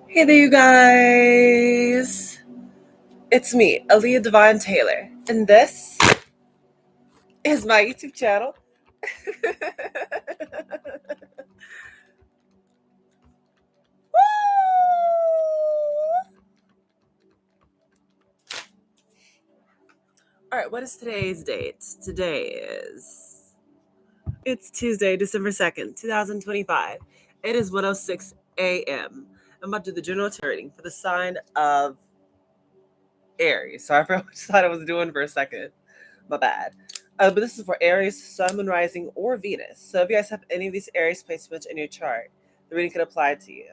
Hey there, you guys. It's me, Aaliyah Divine Taylor, and this is my YouTube channel. All right, what is today's date? It's Tuesday, December 2nd, 2025. It is 1:06 a.m. I'm about to do the general reading for the sign of Aries. Sorry for which side I was doing for a second. My bad. But this is for Aries, Sun, Moon, Rising, or Venus. So if you guys have any of these Aries placements in your chart, the reading could apply to you.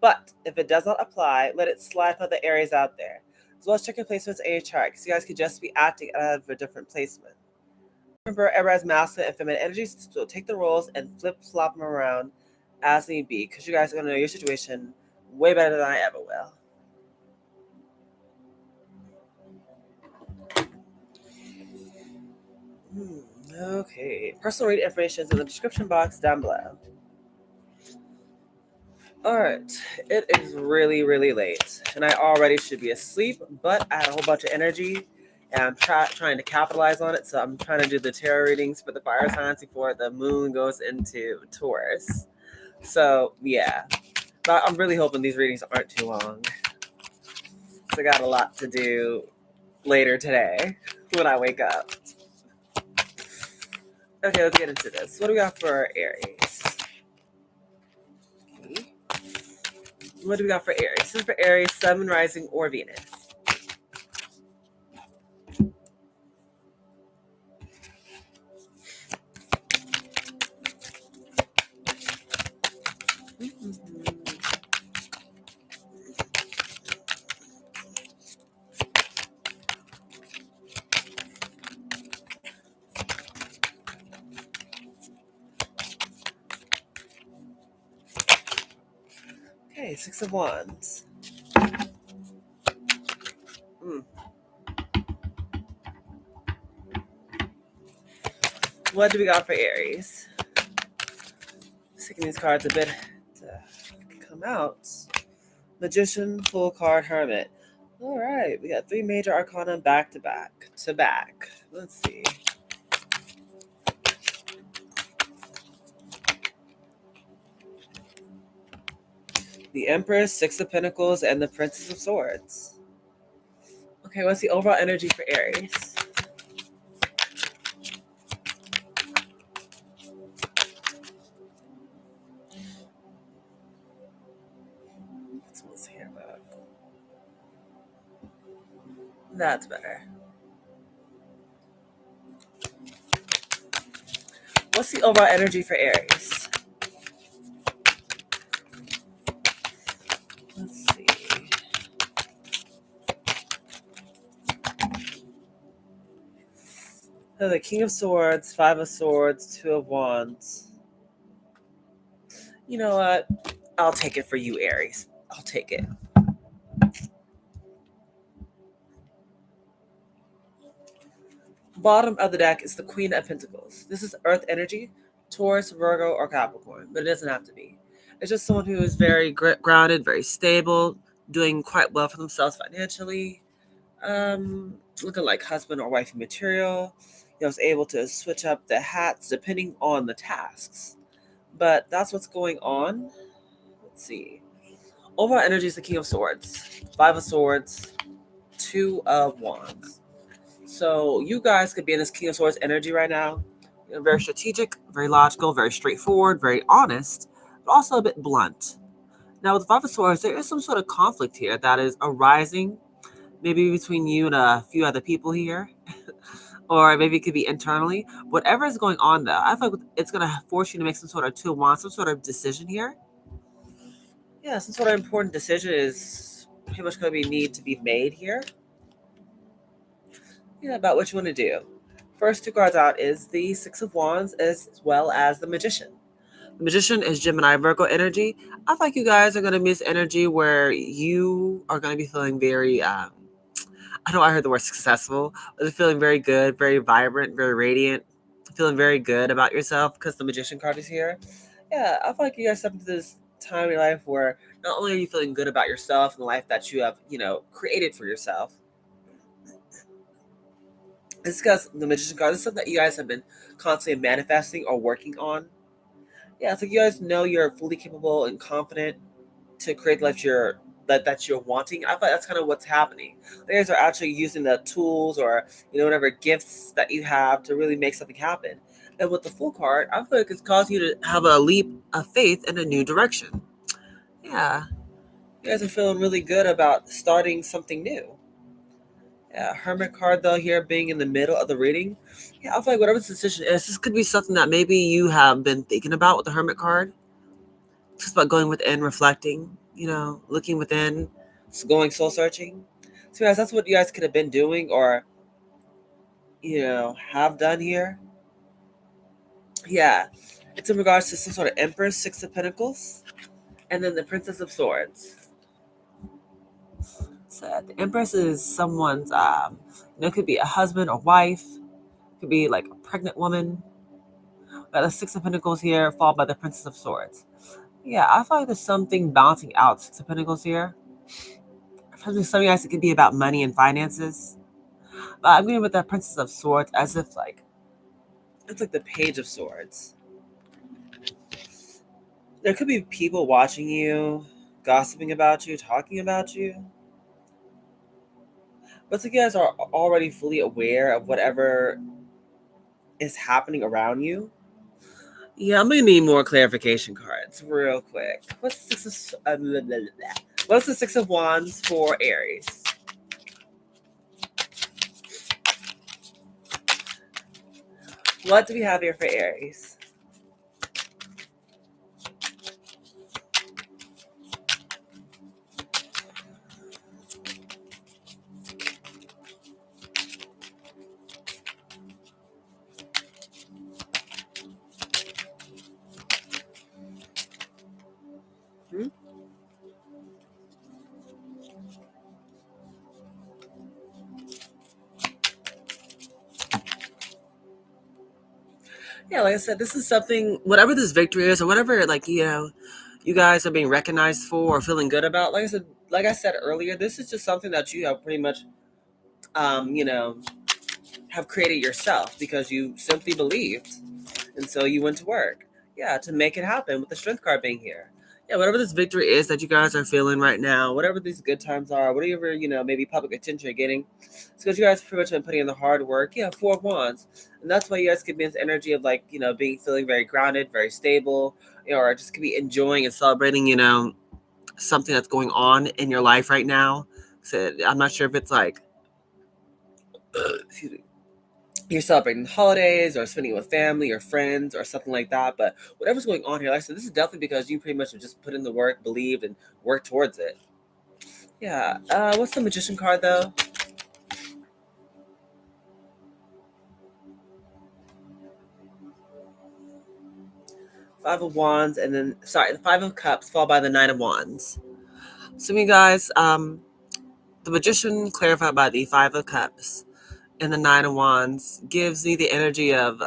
But if it does not apply, let it slide for the Aries out there. As well as check your placements in your chart, because you guys could just be acting out of a different placement. Remember, everyone has masculine and feminine energies, so take the roles and flip-flop them around as need be, because you guys are going to know your situation way better than I ever will. Okay. Personal read information is in the description box down below. Alright. It is really, really late. And I already should be asleep, but I had a whole bunch of energy. And I'm trying to capitalize on it. So I'm trying to do the tarot readings for the fire signs before the moon goes into Taurus. So, yeah. But I'm really hoping these readings aren't too long. So I got a lot to do later today when I wake up. Okay, let's get into this. What do we got for Aries? Okay. What do we got for Aries? This is for Aries, Sun, Moon, Rising, or Venus. Okay, Six of Wands. What do we got for Aries? Sticking these cards a bit to come out. Magician, Full card, Hermit. All right, we got 3 major arcana back to back. Let's see. The Empress, 6 of Pentacles, and the Princess of Swords. Okay, what's the overall energy for Aries? Let's hear about. That's better. What's the overall energy for Aries? Let's see. So the King of Swords, 5 of Swords, 2 of Wands. You know what? I'll take it for you, Aries. I'll take it. Bottom of the deck is the Queen of Pentacles. This is Earth energy, Taurus, Virgo, or Capricorn, but it doesn't have to be. It's just someone who is very grounded, very stable, doing quite well for themselves financially, looking like husband or wifey material. Is able to switch up the hats depending on the tasks. But that's what's going on. Let's see. Overall energy is the King of Swords, 5 of Swords, 2 of Wands. So you guys could be in this King of Swords energy right now. Very strategic, very logical, very straightforward, very honest, but also a bit blunt. Now with 5 of Swords, there is some sort of conflict here that is arising, maybe between you and a few other people here, or maybe it could be internally. Whatever is going on though, I feel like it's going to force you to make some sort of 2 of Wands, some sort of decision here. Yeah, some sort of important decision is pretty much going to need to be made here. Yeah, about what you want to do. First 2 cards out is the 6 of Wands as well as the Magician. The Magician is Gemini Virgo energy. I feel like you guys are going to miss energy where you are going to be feeling very, I know I heard the word successful, but feeling very good, very vibrant, very radiant, feeling very good about yourself because the Magician card is here. Yeah, I feel like you guys step into this time in your life where not only are you feeling good about yourself and the life that you have, created for yourself. It's because the magician card is something that you guys have been constantly manifesting or working on. Yeah, it's like you guys know you're fully capable and confident to create the life that you're wanting. I thought that's kind of what's happening. You guys are actually using the tools or whatever gifts that you have to really make something happen. And with the Fool card, I feel like it's causing you to have a leap of faith in a new direction. Yeah, you guys are feeling really good about starting something new. Yeah, Hermit card though here being in the middle of the reading. Yeah, I feel like whatever the decision is, this could be something that maybe you have been thinking about with the Hermit card. It's just about going within, reflecting, looking within, going soul searching. So guys, that's what you guys could have been doing or have done here. Yeah. It's in regards to some sort of Empress, Six of Pentacles, and then the Princess of Swords. So the Empress is someone's it could be a husband or wife, could be like a pregnant woman. But the Six of Pentacles here, followed by the Princess of Swords. Yeah, I feel like there's something balancing out Six of Pentacles here. For some of you guys, it could be about money and finances. But I'm going with the Princess of Swords as if like it's like the Page of Swords. There could be people watching you, gossiping about you, talking about you. But so you guys are already fully aware of whatever is happening around you. Yeah, I'm gonna need more clarification cards real quick. What's the Six of Wands for Aries? What do we have here for Aries? Hmm? Yeah, like I said, this is something, whatever this victory is, or whatever, like, you guys are being recognized for or feeling good about. Like I said earlier, this is just something that you have pretty much, um, you know, have created yourself because you simply believed. And so you went to work. Yeah, to make it happen with the strength card being here. Yeah, whatever this victory is that you guys are feeling right now, whatever these good times are, whatever, maybe public attention you're getting, it's because you guys pretty much been putting in the hard work. Yeah, Four of Wands. And that's why you guys could be in this energy of like, feeling very grounded, very stable, or just could be enjoying and celebrating, something that's going on in your life right now. So I'm not sure if it's like, excuse me, you're celebrating the holidays or spending it with family or friends or something like that. But whatever's going on here, like I said, this is definitely because you pretty much have just put in the work, believed, and worked towards it. Yeah. What's the Magician card though? Five of Wands, and then the Five of Cups, followed by the Nine of Wands. So, you guys, the Magician clarified by the Five of Cups and the Nine of Wands gives me the energy of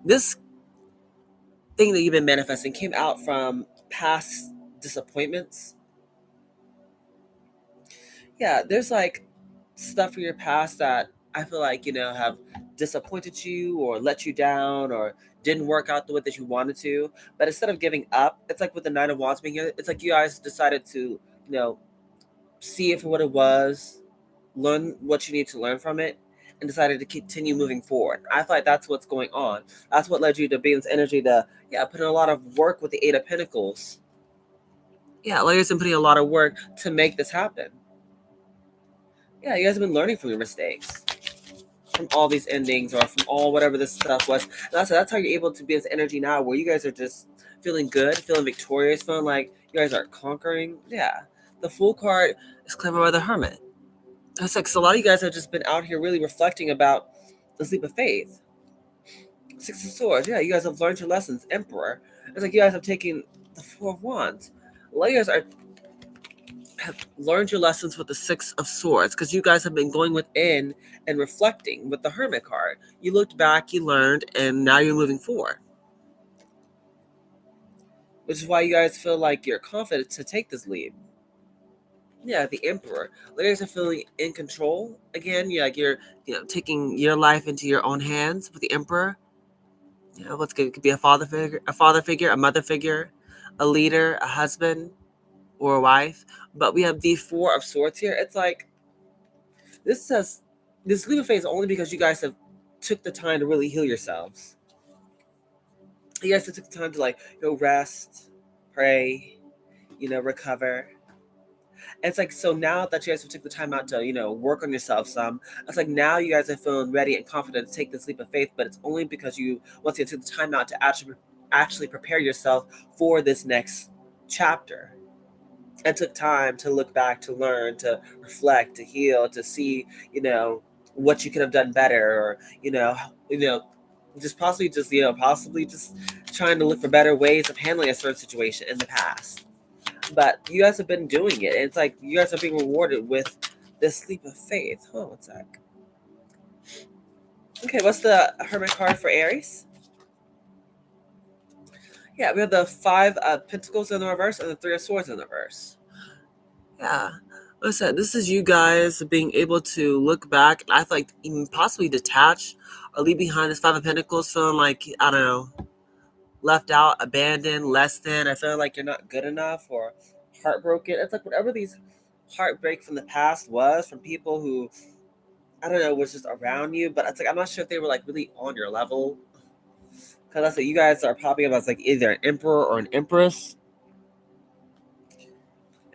this thing that you've been manifesting came out from past disappointments. Yeah, there's like stuff from your past that I feel like, have disappointed you or let you down or didn't work out the way that you wanted to. But instead of giving up, it's like with the Nine of Wands being here, it's like you guys decided to, see it for what it was, learn what you need to learn from it, and decided to continue moving forward. I feel like that's what's going on. That's what led you to be in this energy to, yeah, put in a lot of work with the Eight of Pentacles. Yeah, layers and putting a lot of work to make this happen. Yeah, you guys have been learning from your mistakes, from all these endings or from all whatever this stuff was. And that's how you're able to be in this energy now where you guys are just feeling good, feeling victorious, feeling like you guys are conquering. Yeah. The Fool card is clever by the Hermit. It's like so a lot of you guys have just been out here really reflecting about the leap of faith. Six of Swords. Yeah, you guys have learned your lessons. Emperor. It's like you guys have taken the Four of Wands. A lot of you guys have learned your lessons with the Six of Swords because you guys have been going within and reflecting with the Hermit card. You looked back, you learned, and now you're moving forward. which is why you guys feel like you're confident to take this leap. Yeah, the Emperor. You guys are feeling in control again. You're taking your life into your own hands with the Emperor. What's good? It could be a father figure, a mother figure, a leader, a husband, or a wife. But we have the Four of Swords here. It's like this says this leap of faith is only because you guys have took the time to really heal yourselves. You guys have took the time to rest, pray, recover. And it's like, so now that you guys have took the time out to work on yourself some, it's like now you guys are feeling ready and confident to take this leap of faith. But it's only because you once you took the time out to actually prepare yourself for this next chapter, and took time to look back, to learn, to reflect, to heal, to see what you could have done better, or just possibly just trying to look for better ways of handling a certain situation in the past. But you guys have been doing it. And it's like you guys are being rewarded with this leap of faith. Hold on one sec. Okay, what's the Hermit card for Aries? Yeah, we have the Five of Pentacles in the reverse and the Three of Swords in the reverse. Yeah. Like I said, this is you guys being able to look back and I feel like even possibly detach or leave behind this Five of Pentacles, feeling like, I don't know, left out, abandoned, less than. I feel like you're not good enough or heartbroken. It's like whatever these heartbreak from the past was from people who, I don't know, was just around you, but it's like I'm not sure if they were like really on your level. Because that's what you guys are popping up as like either an emperor or an empress.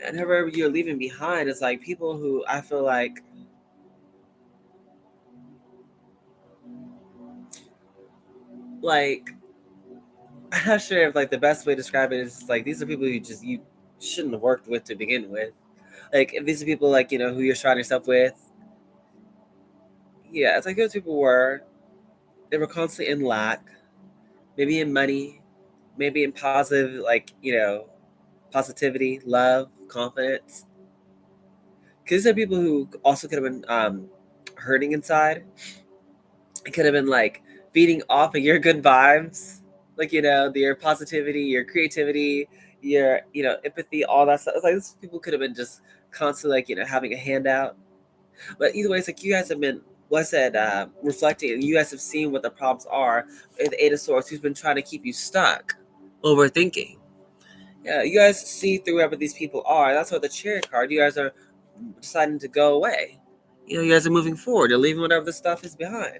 And whoever you're leaving behind is like people who I feel like I'm not sure if like the best way to describe it is like these are people you shouldn't have worked with to begin with. Like if these are people like who you're surrounding yourself with. Yeah, it's like those people they were constantly in lack, maybe in money, maybe in positive positivity, love, confidence. Because these are people who also could have been hurting inside. It could have been like feeding off of your good vibes, like your positivity, your creativity, your empathy, all that stuff. It's like these people could have been just constantly having a handout. But either way, it's like you guys have been, like I said, reflecting, and you guys have seen what the problems are. With the Eight of Swords, who's been trying to keep you stuck, overthinking. Yeah, you guys see through whoever these people are. That's why the Chariot card. You guys are deciding to go away. You guys are moving forward. You're leaving whatever the stuff is behind.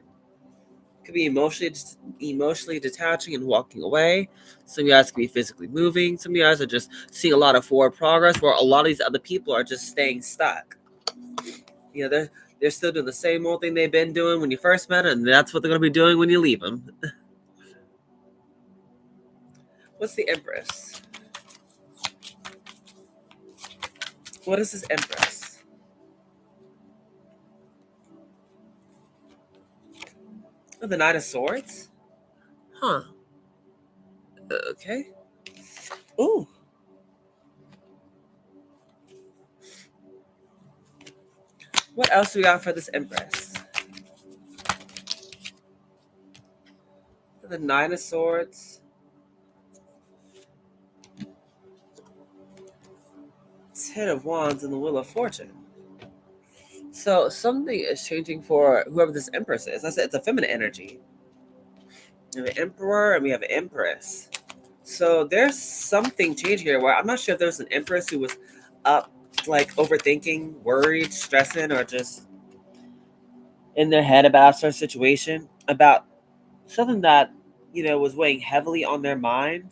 Could be emotionally detaching and walking away. Some of you guys could be physically moving. Some of you guys are just seeing a lot of forward progress, where a lot of these other people are just staying stuck. They're still doing the same old thing they've been doing when you first met them, and that's what they're going to be doing when you leave them. What's the Empress? What is this Empress? Oh, the Knight of Swords? Huh. Okay. Ooh. What else do we got for this Empress? The Nine of Swords. Ten of Wands and the Wheel of Fortune. So something is changing for whoever this Empress is. I said it's a feminine energy. We have an Emperor and we have an Empress. So there's something changing here where I'm not sure if there's an Empress who was up, like overthinking, worried, stressing, or just in their head about a certain situation, about something that, was weighing heavily on their mind.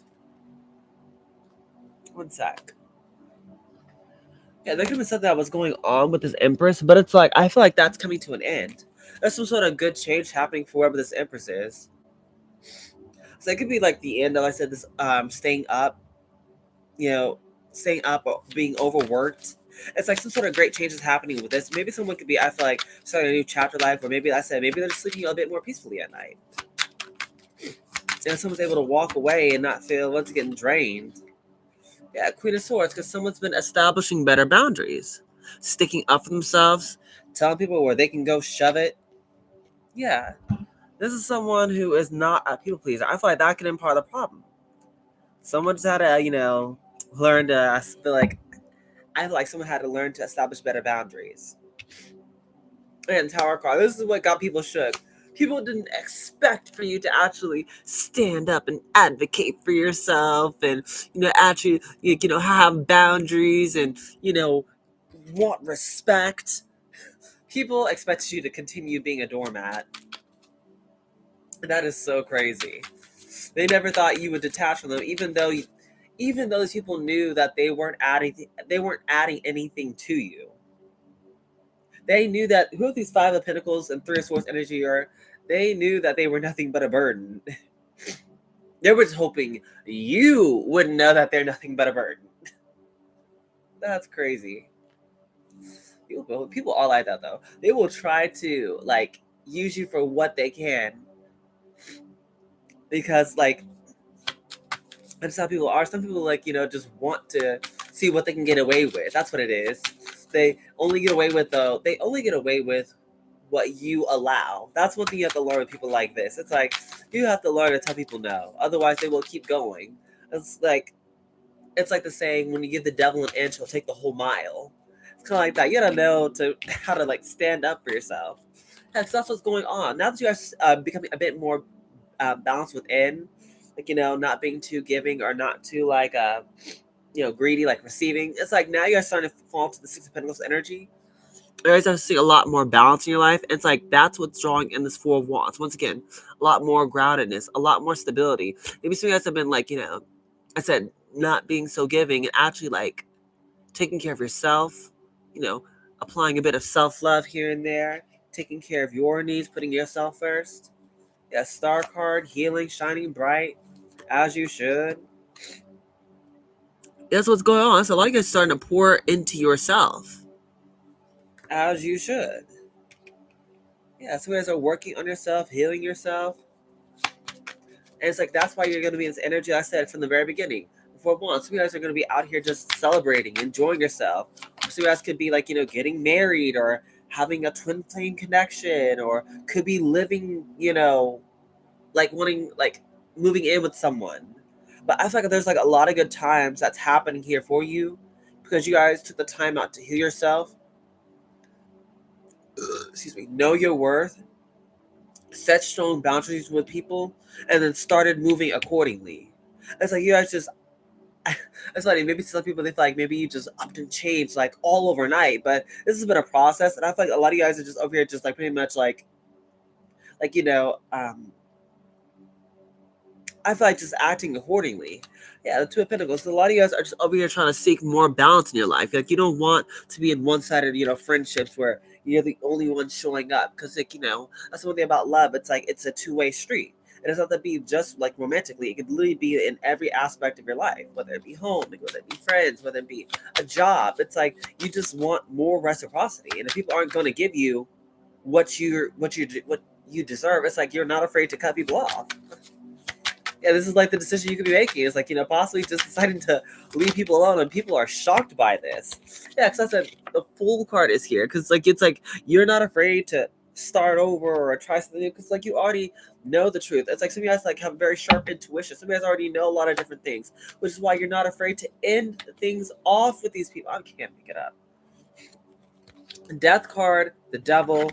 One sec. Yeah, there could be something that was going on with this Empress, but it's like, I feel like that's coming to an end. There's some sort of good change happening for whoever this Empress is. So it could be like the end of, like I said, this staying up, you know, staying up or being overworked. It's like some sort of great changes happening with this. Maybe someone could be, I feel like, starting a new chapter life, or maybe, like I said, maybe they're sleeping a bit more peacefully at night. And someone's able to walk away and not feel once getting drained. Yeah, Queen of Swords, because someone's been establishing better boundaries, sticking up for themselves, telling people where they can go shove it. Yeah, this is someone who is not a people pleaser. I feel like that could be part of the problem. Someone's had to, learn to. I feel like someone had to learn to establish better boundaries. And Tower card. This is what got people shook. People didn't expect for you to actually stand up and advocate for yourself, and actually have boundaries, and want respect. People expected you to continue being a doormat. That is so crazy. They never thought you would detach from them, even though those people knew that they weren't adding anything to you. They knew that who these Five of Pentacles and Three of Swords energy are. They knew that they were nothing but a burden. They were just hoping you wouldn't know that they're nothing but a burden. That's crazy. People are like that though. They will try to use you for what they can, because that's how people are. Some people just want to see what they can get away with. That's what it is. They only get away with what you allow. That's one thing you have to learn with people like this. It's like you have to learn to tell people no. Otherwise they will keep going. It's like the saying, when you give the devil an inch, he'll take the whole mile. It's kinda like that. You gotta know how to stand up for yourself. That's what's going on. Now that you guys becoming a bit more balanced within, not being too giving or not too greedy, receiving. It's like now you're starting to fall into the Six of Pentacles energy. You're starting to see a lot more balance in your life. It's like that's what's drawing in this Four of Wands. Once again, a lot more groundedness, a lot more stability. Maybe some of you guys have been I said, not being so giving, and actually taking care of yourself, you know, applying a bit of self-love here and there, taking care of your needs, putting yourself first. Yeah, Star card, healing, shining bright, as you should. That's what's going on. So a lot of you guys are starting to pour into yourself, as you should. Yeah, so you guys are working on yourself, healing yourself. And it's like that's why you're going to be in this energy. I said from the very beginning. Before once, some of you guys are going to be out here just celebrating, enjoying yourself. Some of you guys could be getting married, or having a twin flame connection, or could be living, wanting moving in with someone. But I feel like there's a lot of good times that's happening here for you, because you guys took the time out to heal yourself. Excuse me. Know your worth, set strong boundaries with people, and then started moving accordingly. It's like you guys just. It's funny. Maybe some people they feel like maybe you just upped and changed all overnight, but this has been a process, and I feel like a lot of you guys are just over here just pretty much like you know um I feel like just acting accordingly. Yeah, the Two of Pentacles. A lot of you guys are just over here trying to seek more balance in your life. You don't want to be in one-sided, friendships where you're the only one showing up. Because, that's one thing about love. It's it's a two-way street. It doesn't have to be just romantically. It could literally be in every aspect of your life, whether it be home, whether it be friends, whether it be a job. It's like you just want more reciprocity, and if people aren't going to give you what you deserve, it's like you're not afraid to cut people off. Yeah, this is the decision you could be making. It's possibly just deciding to leave people alone, and people are shocked by this. Yeah, because I said the Fool card is here, because it's like you're not afraid to start over or try something new, because you already know the truth. It's like some of you guys have very sharp intuition. Some of you guys already know a lot of different things, which is why you're not afraid to end things off with these people. I can't make it up. Death card, the Devil,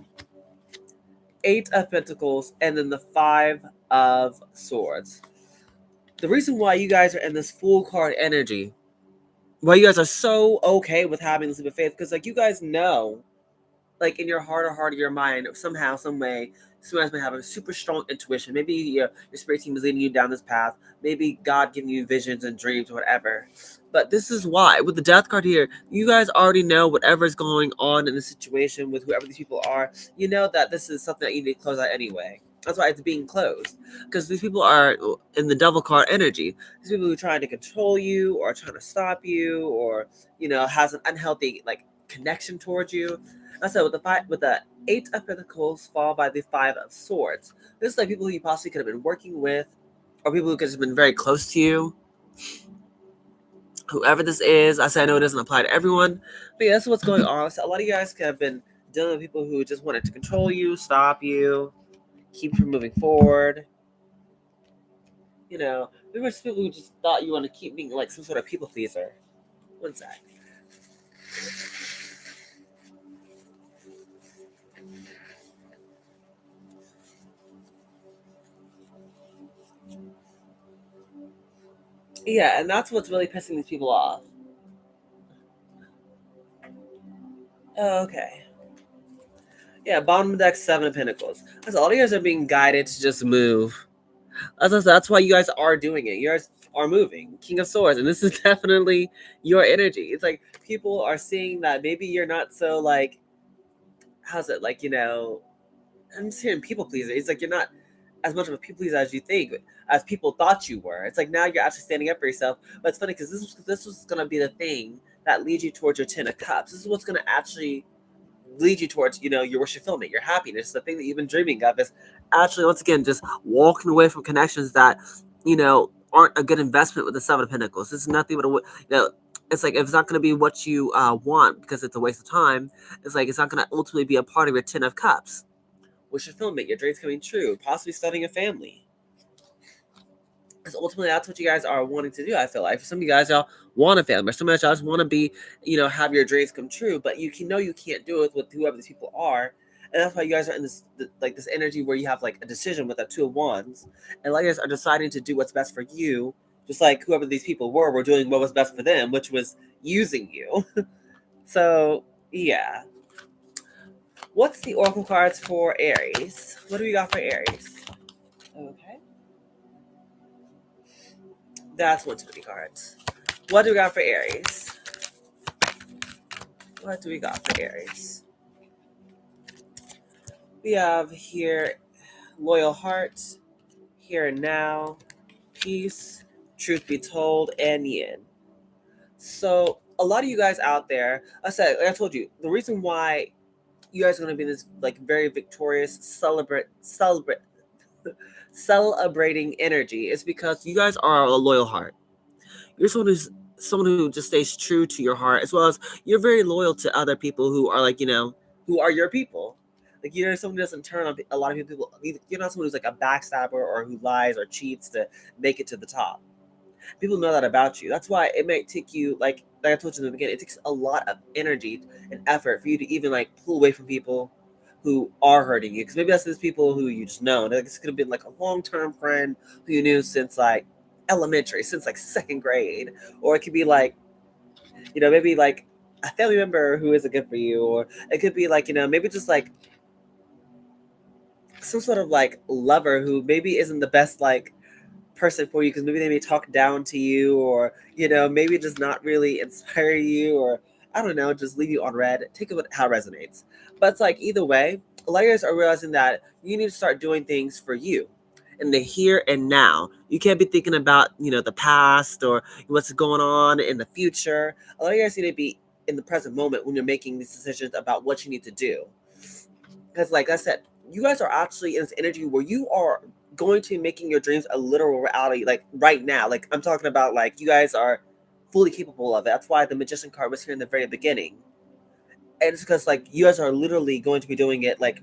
Eight of Pentacles, and then the Five of Swords. The reason why you guys are in this Fool card energy, why you guys are so okay with having this leap of faith, because you guys know, in your heart of your mind, somehow, some way, some guys may have a super strong intuition. Maybe your spirit team is leading you down this path. Maybe God giving you visions and dreams or whatever. But this is why, with the Death card here, you guys already know whatever's going on in the situation with whoever these people are. You know that this is something that you need to close out anyway. That's why it's being closed. Because these people are in the Devil card energy. These people who are trying to control you, or trying to stop you, or, has an unhealthy, connection towards you. So with the Eight of Pentacles followed by the Five of Swords. This is people who you possibly could have been working with, or people who could have been very close to you. Whoever this is, I know it doesn't apply to everyone, but yeah, that's what's going on. So a lot of you guys could have been dealing with people who just wanted to control you, stop you, keep you from moving forward. Maybe it's people who just thought you want to keep being like some sort of people pleaser. One sec. Yeah, and that's what's really pissing these people off. Oh, okay. Yeah, bottom deck, Seven of Pentacles. That's all you guys are being guided to just move. That's why you guys are doing it. You guys are moving. King of Swords, and this is definitely your energy. It's like people are seeing that maybe you're not so like, how's it like, I'm just hearing people pleaser. It's like you're not as much of a people pleaser as you think, as people thought you were. It's like now you're actually standing up for yourself. But it's funny because this was gonna be the thing that leads you towards your Ten of Cups. This is what's gonna actually lead you towards, your wish fulfillment, your happiness, the thing that you've been dreaming of is actually once again just walking away from connections that, aren't a good investment with the Seven of Pentacles. This is nothing but it's like if it's not going to be what you want because it's a waste of time, it's like it's not going to ultimately be a part of your Ten of Cups. Wish fulfillment, your dreams coming true, possibly starting a family. Because ultimately that's what you guys are wanting to do. I feel like for some of you guys, y'all want a family, or some of y'all just want to be, have your dreams come true, but you can know you can't do it with whoever these people are, and that's why you guys are in this energy where you have like a decision with that Two of Wands, and like you guys are deciding to do what's best for you, just like whoever these people were doing what was best for them, which was using you. So yeah, what's the oracle cards for Aries? What do we got for Aries? Okay, that's one too many cards. What do we got for Aries? What do we got for Aries? We have here loyal heart, here and now, peace, truth be told, and yin. So a lot of you guys out there, like I told you, the reason why you guys are going to be in this like very victorious, celebrating energy is because you guys are a loyal heart. You're someone who just stays true to your heart, as well as you're very loyal to other people who are like, who are your people. Like you're someone who doesn't turn on a lot of people. You're not someone who's like a backstabber or who lies or cheats to make it to the top. People know that about you. That's why it might take you like I told you in the beginning, it takes a lot of energy and effort for you to even like pull away from people who are hurting you. Because maybe that's those people who you just know. Like, this could have been like a long-term friend who you knew since like elementary, since like second grade, or it could be like, maybe like a family member who isn't good for you, or it could be like, maybe just like some sort of like lover who maybe isn't the best like person for you because maybe they may talk down to you, or maybe just not really inspire you, or I don't know, just leave you on red. Take it how it resonates. But it's like either way, layers are realizing that you need to start doing things for you in the here and now. You can't be thinking about the past or what's going on in the future. A lot of you guys need to be in the present moment when you're making these decisions about what you need to do. Because like I said, you guys are actually in this energy where you are going to be making your dreams a literal reality, like right now. Like I'm talking about like you guys are fully capable of it. That's why the Magician card was here in the very beginning. And it's because like you guys are literally going to be doing it like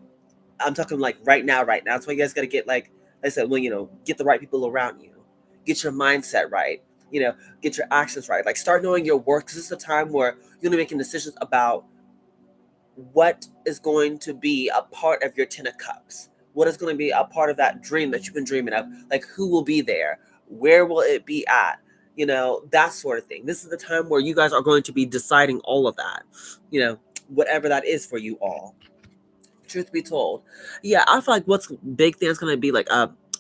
I'm talking like right now, right now. That's why you guys gotta get like I said, well, get the right people around you. Get your mindset right. Get your actions right. Like start knowing your work. This is a time where you're gonna be making decisions about what is going to be a part of your Ten of Cups? What is going to be a part of that dream that you've been dreaming of? Like, who will be there? Where will it be at? That sort of thing. This is the time where you guys are going to be deciding all of that, whatever that is for you all. Truth be told. Yeah, I feel like what's big thing is going to be like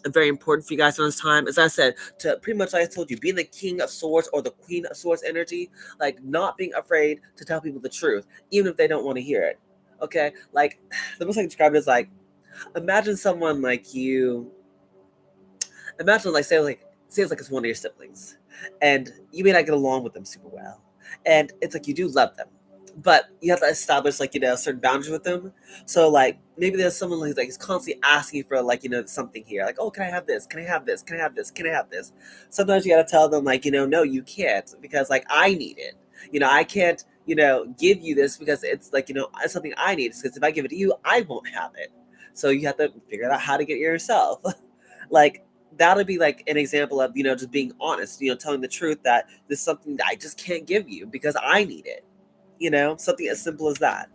very important for you guys in this time, as I said, to pretty much like I told you, being the King of Swords or the Queen of Swords energy, like not being afraid to tell people the truth, even if they don't want to hear it. Okay, like the most I can describe it is like imagine someone like you. Imagine like say it's like it's one of your siblings, and you may not get along with them super well, and it's like you do love them, but you have to establish like certain boundaries with them. So like maybe there's someone who's like is constantly asking for like something here, like, oh, can I have this? Can I have this? Can I have this? Can I have this? Sometimes you gotta tell them like no, you can't, because like I need it. I can't give you this because it's like it's something I need. Because if I give it to you, I won't have it. So you have to figure out how to get it yourself. Like that'll be like an example of, just being honest, telling the truth that this is something that I just can't give you because I need it. Something as simple as that.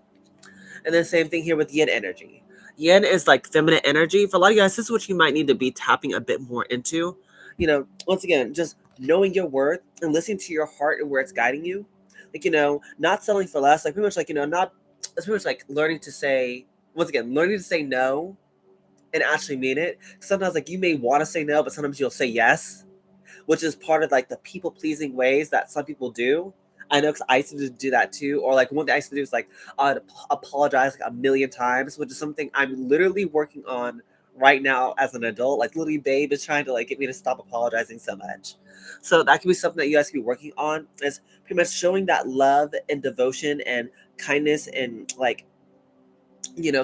And then same thing here with yin energy. Yin is like feminine energy. For a lot of you guys, this is what you might need to be tapping a bit more into. Once again, just knowing your worth and listening to your heart and where it's guiding you. Like, not selling for less. Like pretty much like, not it's pretty much like learning to say, once again, learning to say no and actually mean it. Sometimes like you may want to say no, but sometimes you'll say yes, which is part of like the people pleasing ways that some people do. I know because I used to do that too. Or like one thing I used to do is like I'd apologize like a million times, which is something I'm literally working on right now as an adult. Like literally, babe is trying to like get me to stop apologizing so much. So that could be something that you guys can be working on. Is pretty much showing that love and devotion and kindness and like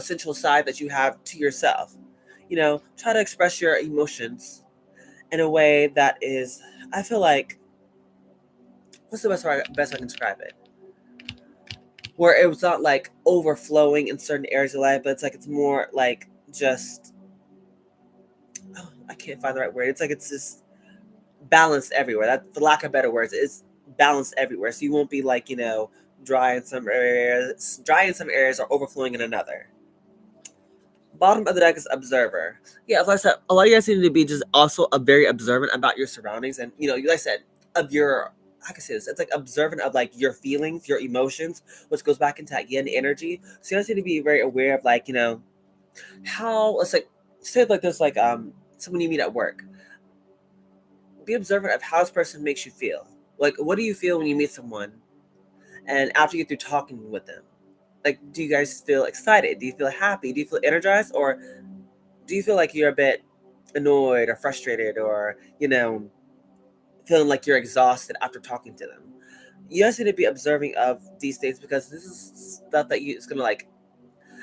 sensual side that you have to yourself. Try to express your emotions in a way that is, I feel like, what's the best way I can describe it? Where it was not like overflowing in certain areas of life, but it's like it's more like just, oh, I can't find the right word. It's like it's just balanced everywhere. That, for lack of better words, it's balanced everywhere. So you won't be like dry in some areas or overflowing in another. Bottom of the deck is observer. Yeah, as I said, a lot of you guys need to be just also a very observant about your surroundings, and like I said, of your, how can I say this? It's like observant of like your feelings, your emotions, which goes back into that yin energy. So you guys need to be very aware of like how, let's like say like there's like someone you meet at work. Be observant of how this person makes you feel. Like, what do you feel when you meet someone, and after you get through talking with them? Like, do you guys feel excited? Do you feel happy? Do you feel energized, or do you feel like you're a bit annoyed or frustrated or feeling like you're exhausted after talking to them? You guys need to be observing of these things because this is stuff that you it's gonna like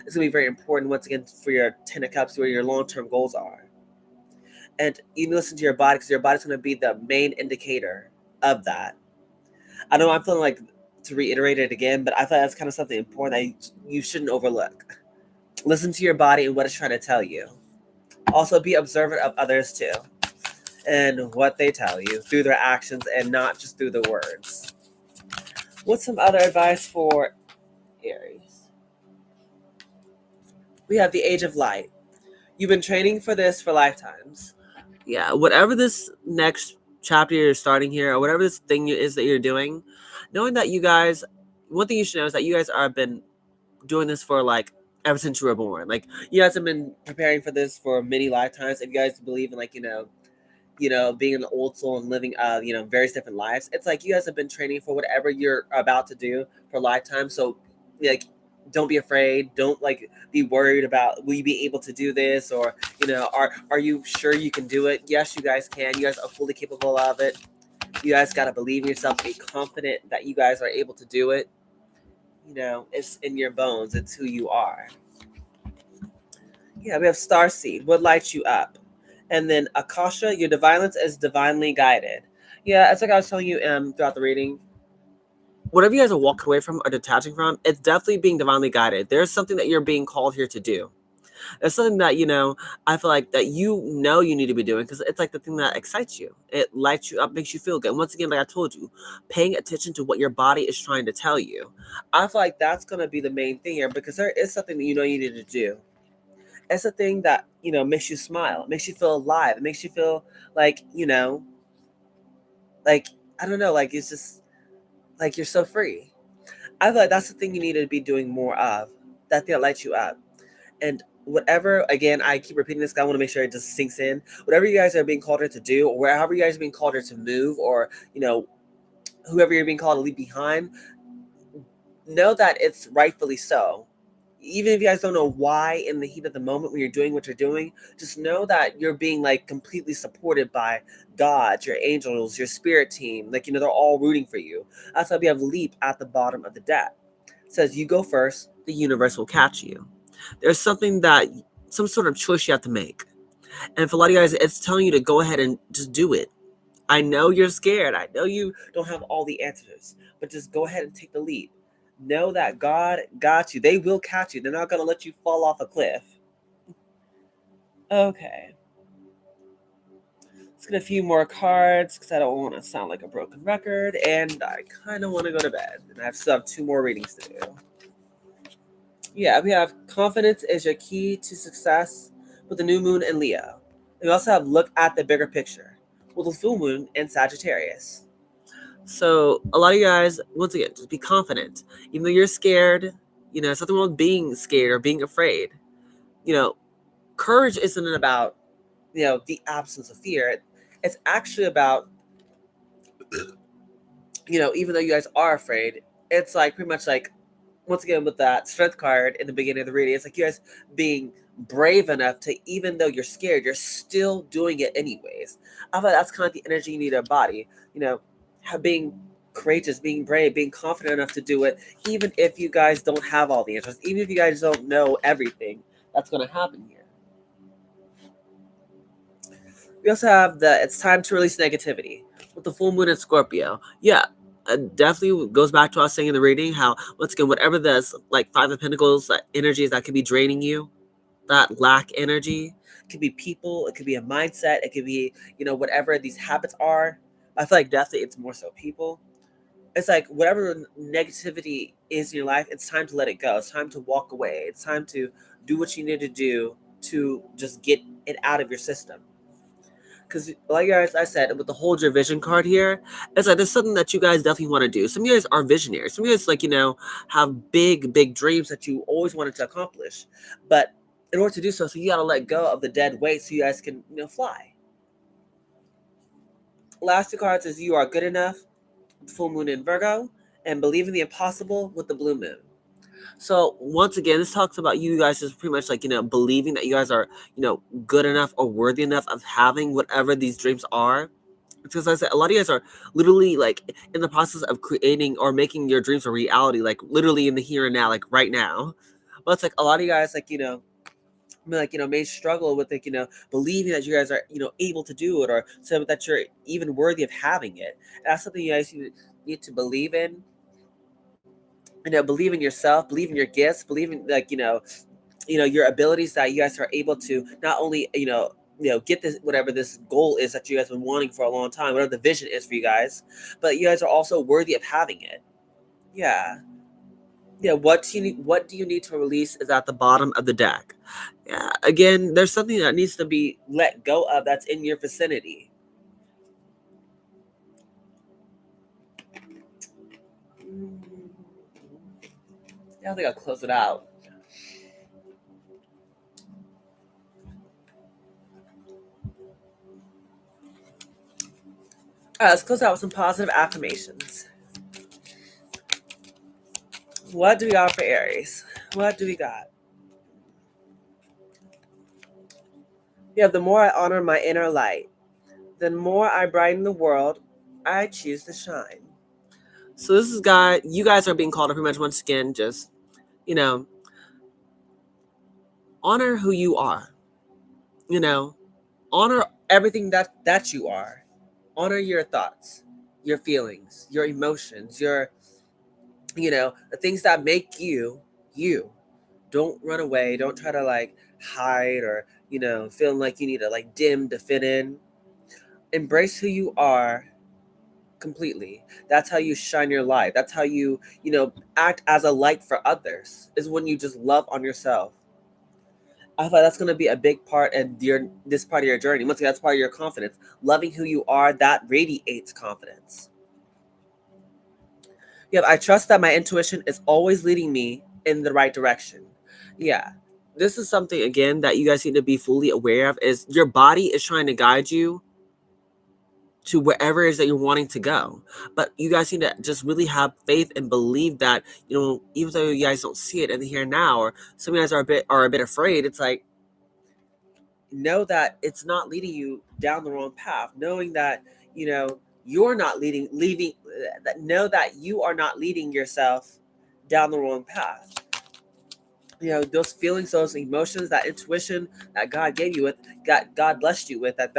it's gonna be very important once again for your 10 of cups where your long-term goals are. And you listen to your body because your body's gonna be the main indicator of that. I know I'm feeling like to reiterate it again, but I thought that's kind of something important that you shouldn't overlook. Listen to your body and what it's trying to tell you. Also be observant of others too and what they tell you through their actions and not just through the words. What's some other advice for Aries? We have the Age of Light. You've been training for this for lifetimes. Yeah, whatever this next chapter you're starting here, or whatever this thing is that you're doing, knowing that you guys, one thing you should know is that you guys have been doing this for like ever since you were born. Like you guys have been preparing for this for many lifetimes. If you guys believe in like being an old soul and living, various different lives. It's like you guys have been training for whatever you're about to do for a lifetime. So, like, don't be afraid. Don't like be worried about will you be able to do this or are you sure you can do it? Yes, you guys can. You guys are fully capable of it. You guys gotta believe in yourself. Be confident that you guys are able to do it. It's in your bones. It's who you are. Yeah, we have Starseed. What lights you up? And then Akasha, your violence is divinely guided. Yeah, it's like I was telling you throughout the reading. Whatever you guys are walking away from or detaching from, it's definitely being divinely guided. There's something that you're being called here to do. There's something that, I feel like that you need to be doing because it's like the thing that excites you. It lights you up, makes you feel good. Once again, like I told you, paying attention to what your body is trying to tell you. I feel like that's going to be the main thing here because there is something that you need to do. It's a thing that makes you smile, makes you feel alive, it makes you feel like like I don't know, like it's just like you're so free. I feel like that's the thing you need to be doing more of. That thing that lights you up. And whatever, again, I keep repeating this. I want to make sure it just sinks in. Whatever you guys are being called here to do, or wherever you guys are being called here to move, or whoever you're being called to leave behind, know that it's rightfully so. Even if you guys don't know why in the heat of the moment when you're doing what you're doing, just know that you're being like completely supported by God, your angels, your spirit team. Like, they're all rooting for you. That's why we have Leap at the bottom of the deck. It says, you go first, the universe will catch you. There's some sort of choice you have to make. And for a lot of you guys, it's telling you to go ahead and just do it. I know you're scared. I know you don't have all the answers, but just go ahead and take the leap. Know that God got you. They will catch you. They're not going to let you fall off a cliff. Okay. Let's get a few more cards because I don't want to sound like a broken record, and I kind of want to go to bed. And I still have 2 more readings to do. Yeah, we have confidence is your key to success with the new moon in Leo. We also have look at the bigger picture with the full moon in Sagittarius. So a lot of you guys, once again, just be confident. Even though you're scared, it's nothing wrong with being scared or being afraid. You know, courage isn't about, the absence of fear. It's actually about, even though you guys are afraid, it's like pretty much like, once again, with that strength card in the beginning of the reading, it's like you guys being brave enough to, even though you're scared, you're still doing it anyways. I thought that's kind of the energy you need to embody, being courageous, being brave, being confident enough to do it, even if you guys don't have all the answers, even if you guys don't know everything that's going to happen here. We also have it's time to release negativity with the full moon in Scorpio. Yeah, it definitely goes back to us saying in the reading how, once again, whatever this, like Five of Pentacles, that energies that could be draining you, that lack energy, it could be people, it could be a mindset, it could be, whatever these habits are. I feel like definitely it's more so people. It's like whatever negativity is in your life, it's time to let it go. It's time to walk away. It's time to do what you need to do to just get it out of your system. Because, like guys, I said, with the hold your vision card here, it's like there's something that you guys definitely want to do. Some of you guys are visionaries. Some of you guys, like, have big, big dreams that you always wanted to accomplish. But in order to do so, you got to let go of the dead weight so you guys can, fly. Last 2 cards is you are good enough, full moon in Virgo, and believe in the impossible with the blue moon. So once again, this talks about you guys just pretty much like, believing that you guys are, good enough or worthy enough of having whatever these dreams are. Because like I said, a lot of you guys are literally like in the process of creating or making your dreams a reality, like literally in the here and now, like right now. But it's like a lot of you guys, like, may struggle with, like, believing that you guys are, able to do it, or so that you're even worthy of having it. And that's something you guys need to believe in. Believe in yourself, believe in your gifts, believe in, like, your abilities, that you guys are able to not only, get this, whatever this goal is that you guys have been wanting for a long time, whatever the vision is for you guys, but you guys are also worthy of having it. Yeah. Yeah, what do you need to release is at the bottom of the deck. Yeah, again, there's something that needs to be let go of that's in your vicinity. Yeah, I think I'll close it out. All right, let's close out with some positive affirmations. What do we got for Aries? What do we got? Yeah, the more I honor my inner light, the more I brighten the world, I choose to shine. So this is you guys are being called to pretty much once again, just, you know, honor who you are. You know, honor everything that you are. Honor your thoughts, your feelings, your emotions, the things that make you you. Don't run away. Don't try to like hide or, feeling like you need to like dim to fit in. Embrace who you are completely. That's how you shine your light. That's how you, act as a light for others, is when you just love on yourself. I thought that's going to be a big part in this part of your journey. Once again, that's part of your confidence. Loving who you are, that radiates confidence. Yeah, I trust that my intuition is always leading me in the right direction. Yeah. This is something, again, that you guys need to be fully aware of, is your body is trying to guide you to wherever it is that you're wanting to go. But you guys need to just really have faith and believe that, even though you guys don't see it in the here and now, or some of you guys are a bit afraid, it's like, know that it's not leading you down the wrong path, knowing that, you're not know that you are not leading yourself down the wrong path. Those feelings, those emotions, that intuition that God gave you with, God blessed you with, that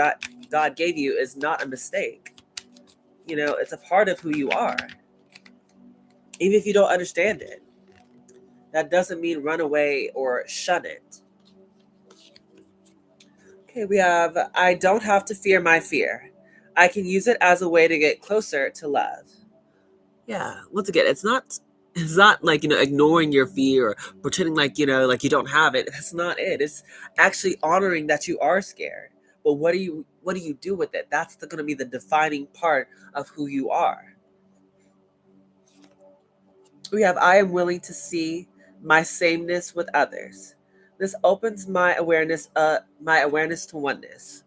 God gave you, is not a mistake. It's a part of who you are. Even if you don't understand it, that doesn't mean run away or shun it. Okay, we have I don't have to fear my fear. I can use it as a way to get closer to love. Yeah, once again, it's not like, ignoring your fear or pretending like, like you don't have it. That's not it. It's actually honoring that you are scared. But what do you do with it? That's going to be the defining part of who you are. We have I am willing to see my sameness with others. This opens my awareness to oneness.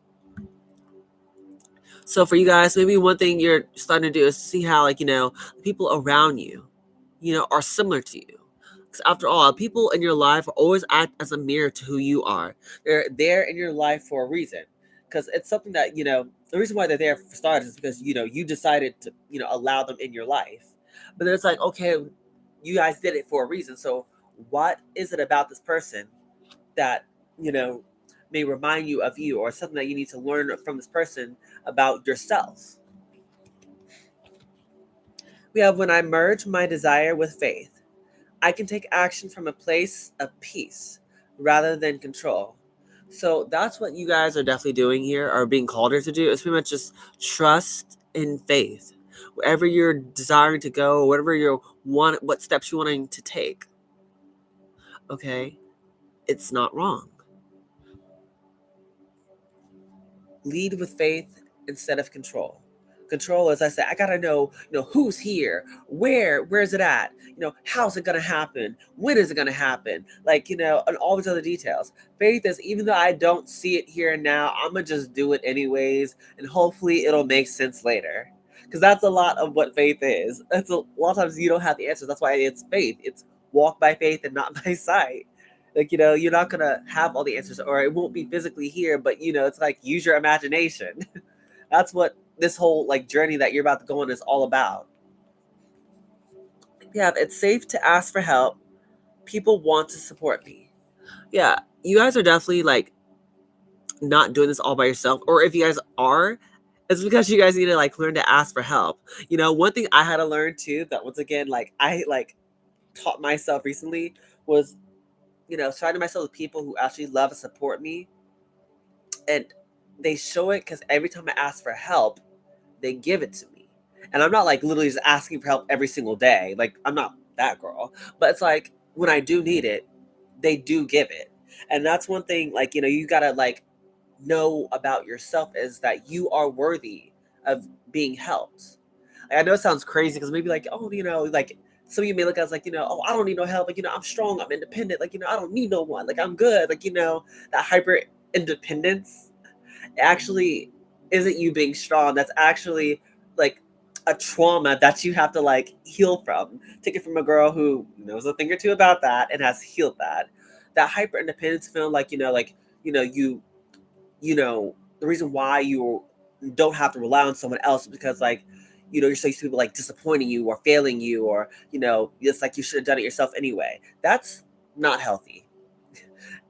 So for you guys, maybe one thing you're starting to do is see how, like, the people around you, are similar to you. Because after all, people in your life will always act as a mirror to who you are. They're there in your life for a reason. Because it's something that, the reason why they're there for starters is because, you decided to, allow them in your life. But then it's like, okay, you guys did it for a reason. So what is it about this person that you know may remind you of you, or something that you need to learn from this person about yourself? We have when I merge my desire with faith, I can take action from a place of peace rather than control. So that's what you guys are definitely doing here, or being called here to do, is pretty much just trust in faith. Wherever you're desiring to go, whatever what steps you're wanting to take, okay, it's not wrong. Lead with faith instead of control. Control, as I said, I gotta know, who's here, where's it at, how's it gonna happen, when is it gonna happen, like, and all these other details. Faith is, even though I don't see it here and now, I'm gonna just do it anyways, and hopefully it'll make sense later. Because that's a lot of what faith is. That's a lot of times you don't have the answers. That's why it's faith. It's walk by faith and not by sight. Like, you're not gonna have all the answers, or it won't be physically here, but it's like, use your imagination. That's what this whole, like, journey that you're about to go on is all about. Yeah, it's safe to ask for help. People want to support me. Yeah, you guys are definitely, like, not doing this all by yourself, or if you guys are, it's because you guys need to, like, learn to ask for help. One thing I had to learn too, that once again, like, I, like, taught myself recently, was, surrounding myself with people who actually love and support me. And they show it because every time I ask for help, they give it to me. And I'm not, like, literally just asking for help every single day. Like, I'm not that girl. But it's like, when I do need it, they do give it. And that's one thing, like, you gotta, like, know about yourself, is that you are worthy of being helped. Like, I know it sounds crazy because maybe, like, oh, like, some of you may look at us like, oh, I don't need no help. Like, I'm strong, I'm independent. Like, I don't need no one. Like, I'm good. Like, that hyper independence actually isn't you being strong. That's actually, like, a trauma that you have to, like, heal from. Take it from a girl who knows a thing or two about that and has healed that. That hyper independence feeling, like, the reason why you don't have to rely on someone else is because, like, you're so used to people, like, disappointing you or failing you, or it's like you should have done it yourself anyway. That's not healthy.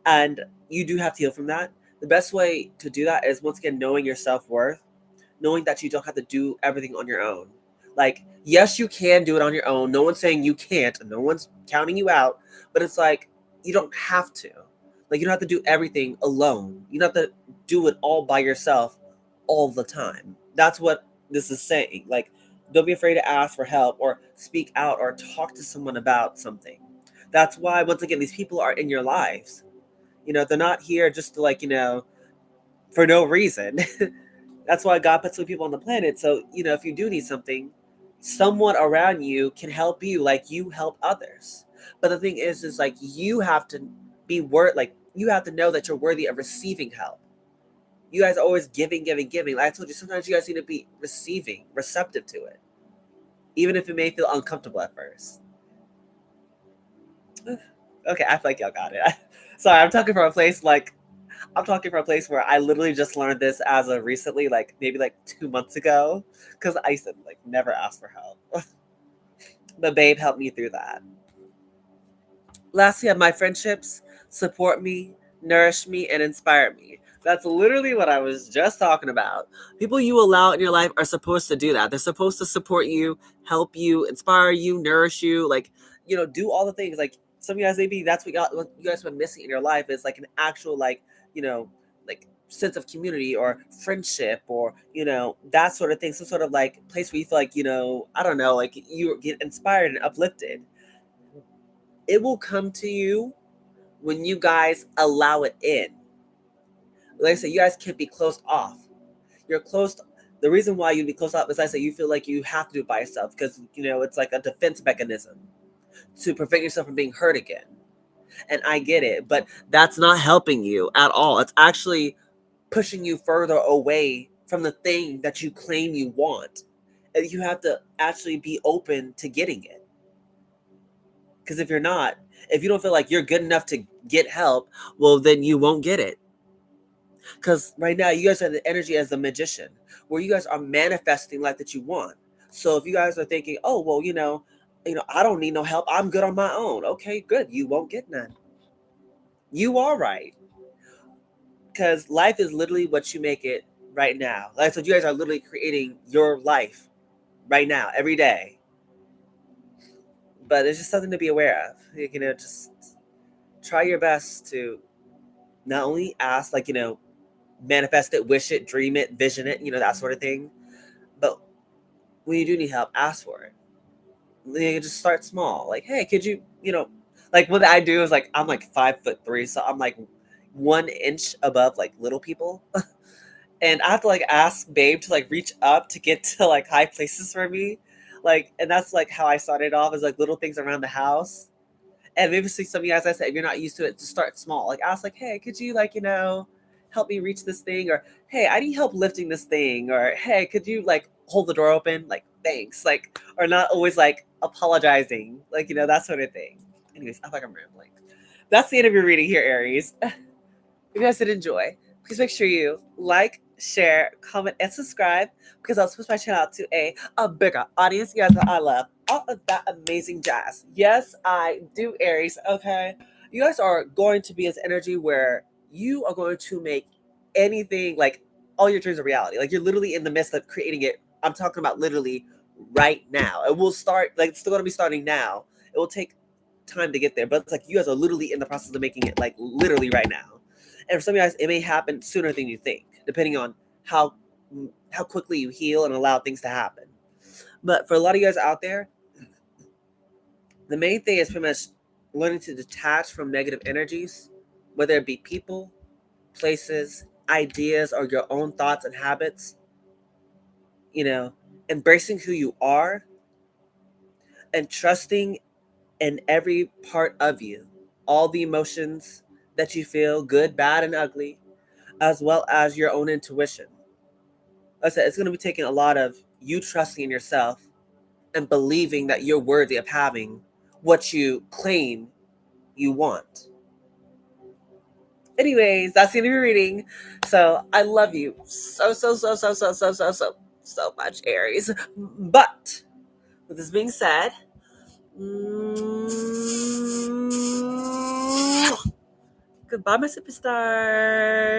And you do have to heal from that. The best way to do that is, once again, knowing your self-worth, knowing that you don't have to do everything on your own. Like, yes, you can do it on your own. No one's saying you can't, and no one's counting you out, but it's like, you don't have to. Like, you don't have to do everything alone. You don't have to do it all by yourself all the time. That's what this is saying. Like, don't be afraid to ask for help, or speak out, or talk to someone about something. That's why, once again, these people are in your lives. They're not here just to, like, for no reason. That's why God puts some people on the planet. So, if you do need something, someone around you can help you, like you help others. But the thing is like, you have to like, you have to know that you're worthy of receiving help. You guys are always giving, giving, giving. Like I told you, sometimes you guys need to be receiving, receptive to it, even if it may feel uncomfortable at first. Okay, I feel like y'all got it. Sorry, I'm talking from a place where I literally just learned this as of recently, like maybe like 2 months ago, because I used to, like, never ask for help. But Babe helped me through that. Lastly, my friendships support me, nourish me, and inspire me. That's literally what I was just talking about. People you allow in your life are supposed to do that. They're supposed to support you, help you, inspire you, nourish you, like, do all the things. Like, some of you guys, maybe that's what you guys have been missing in your life, is like an actual, like, you know, like sense of community or friendship or, that sort of thing, some sort of like place where you feel like, I don't know, like you get inspired and uplifted. It will come to you when you guys allow it in. Like I said, you guys can't be closed off. You're closed. The reason why you'd be closed off is, I say, you feel like you have to do it by yourself because, it's like a defense mechanism to prevent yourself from being hurt again. And I get it, but that's not helping you at all. It's actually pushing you further away from the thing that you claim you want. And you have to actually be open to getting it. Because if you're not, if you don't feel like you're good enough to get help, well, then you won't get it. Because right now, you guys have the energy as a magician, where you guys are manifesting life that you want. So if you guys are thinking, oh, well, I don't need no help. I'm good on my own. Okay, good. You won't get none. You are right. Because life is literally what you make it right now. Like, so you guys are literally creating your life right now, every day. But it's just something to be aware of. Just try your best to not only ask, like, manifest it, wish it, dream it, vision it, that sort of thing. But when you do need help, ask for it. You just start small. Like, hey, could you, like what I do is like, I'm like 5'3", so I'm like 1 inch above like little people. And I have to like ask Babe to like reach up to get to like high places for me. Like, and that's like how I started off, is like little things around the house. And maybe see some of you guys, I said, if you're not used to it, just start small. Like ask like, hey, could you like, help me reach this thing? Or hey, I need help lifting this thing. Or hey, could you like hold the door open? Like, thanks. Like, or not always like apologizing. Like, that sort of thing. Anyways, I feel like I'm rambling. That's the end of your reading here, Aries. If you guys did enjoy, please make sure you like, share, comment, and subscribe, because I'll push my channel out to a bigger audience. You guys know I love all of that amazing jazz. Yes, I do, Aries. Okay. You guys are going to be this energy where you are going to make anything, like all your dreams, a reality. Like you're literally in the midst of creating it. I'm talking about literally right now. It will start, like it's still going to be starting now. It will take time to get there, but it's like you guys are literally in the process of making it, like literally right now. And for some of you guys, it may happen sooner than you think, depending on how quickly you heal and allow things to happen. But for a lot of you guys out there, the main thing is pretty much learning to detach from negative energies, whether it be people, places, ideas, or your own thoughts and habits. Embracing who you are and trusting in every part of you, all the emotions that you feel, good, bad, and ugly, as well as your own intuition. Like I said, it's going to be taking a lot of you trusting in yourself and believing that you're worthy of having what you claim you want. Anyways, that's the end of your reading. So I love you so much, Aries. But with this being said, goodbye, my superstars.